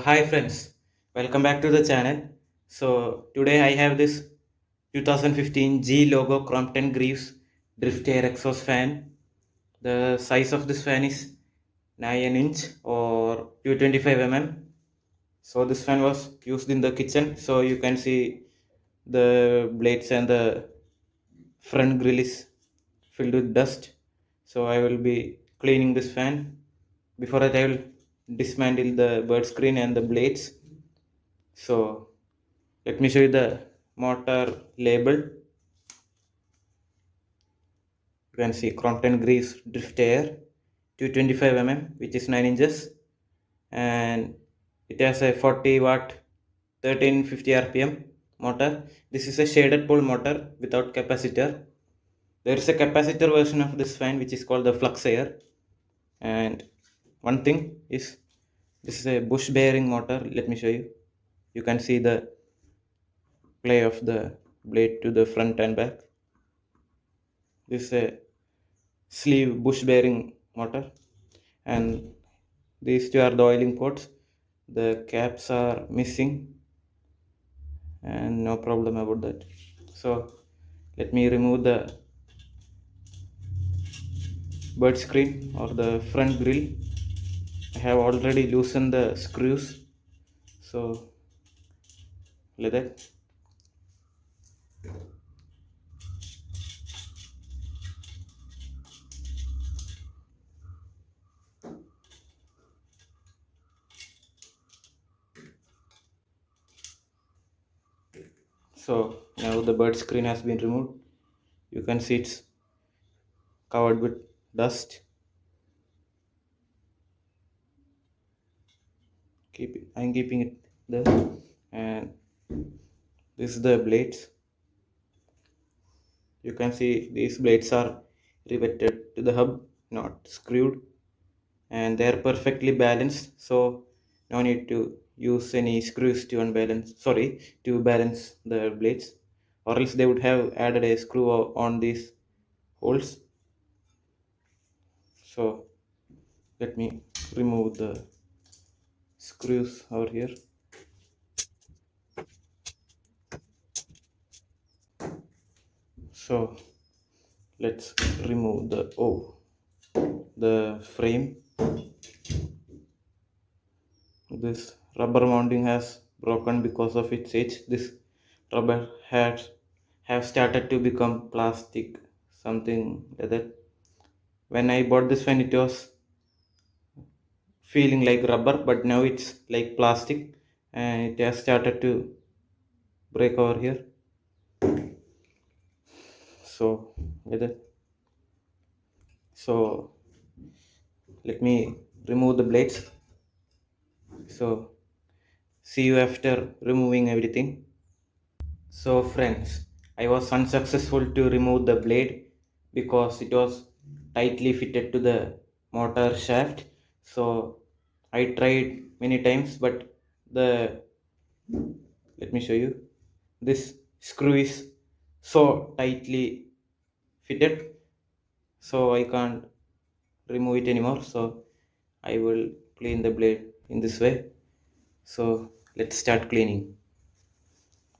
Hi friends, welcome back to the channel. So today I have this 2015 G logo Crompton Greaves drift air exhaust fan. The size of this fan is 9 inch or 225 mm. So this fan was used in the kitchen, so you can see the blades and the front grill is filled with dust. So I will be cleaning this fan. Before that I will dismantle the bird screen and the blades. So let me show you the motor label. You can see Crompton Greaves drift air 225 mm, which is 9 inches, and it has a 40 watt 1350 rpm motor. This is a shaded pole motor without capacitor. There is a capacitor version of this fan which is called the flux air. And one thing is, this is a bush bearing motor. Let me show you. You can see the play of the blade to the front and back. This is a sleeve bush bearing motor, and these two are the oiling ports. The caps are missing, and no problem about that. So let me remove the bird screen or the front grill. I have already loosened the screws, so like that. So now the bird screen has been removed. You can see it's covered with dust. I'm keeping it there, and this is the blades. You can see these blades are riveted to the hub, not screwed, and they are perfectly balanced. So no need to use any screws to to balance the blades, or else they would have added a screw on these holes. So let me remove the screws over here. So let's remove the frame. This rubber mounting has broken because of its age. This rubber has have started to become plastic, something like that. When I bought this fan, it was feeling like rubber, but now it's like plastic, and it has started to break over here. So like that. So let me remove the blades. So see you after removing everything. So friends, I was unsuccessful to remove the blade because it was tightly fitted to the motor shaft. So I tried many times, but the let me show you, this screw is so tightly fitted, so I can't remove it anymore. So I will clean the blade in this way. So let's start cleaning.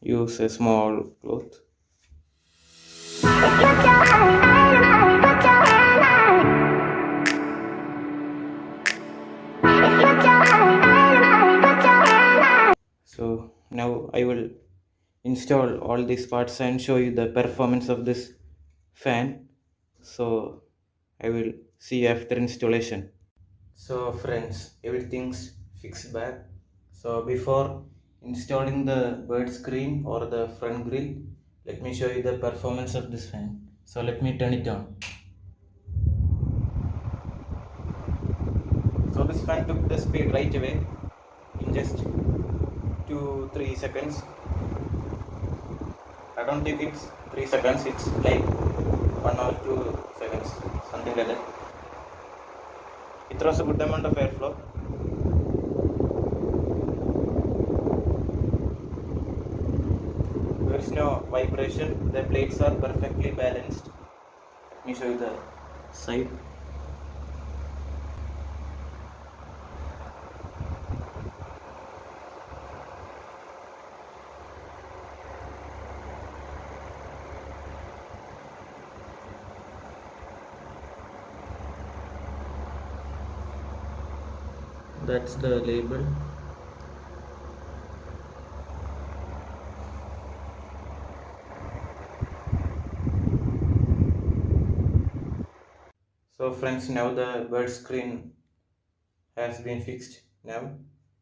Use a small cloth. So now I will install all these parts and show you the performance of this fan. So I will see you after installation. So friends, everything's fixed back. So before installing the bird screen or the front grill, let me show you the performance of this fan. So let me turn it on. So this fan took the speed right away in just 2-3 seconds. I don't think it's 3 seconds, it's like 1 or 2 seconds, something like that. It throws a good amount of airflow. There is no vibration, the blades are perfectly balanced. Let me show you the side. that's the label. So friends, now the bird screen has been fixed now.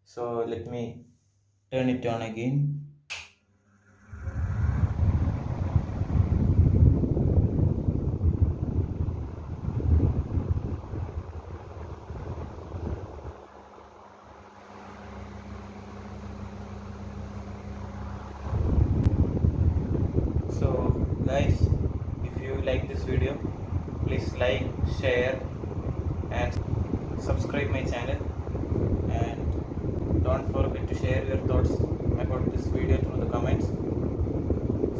So let me turn it on again. So guys, if you like this video, please like, share and subscribe my channel, and don't forget to share your thoughts about this video through the comments.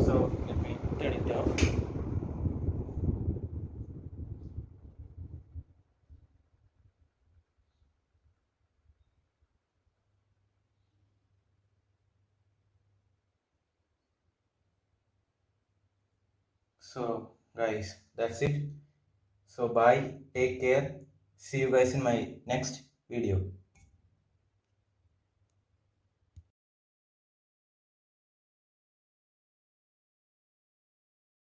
So let me turn it off. So guys, that's it. So bye, take care, see you guys in my next video.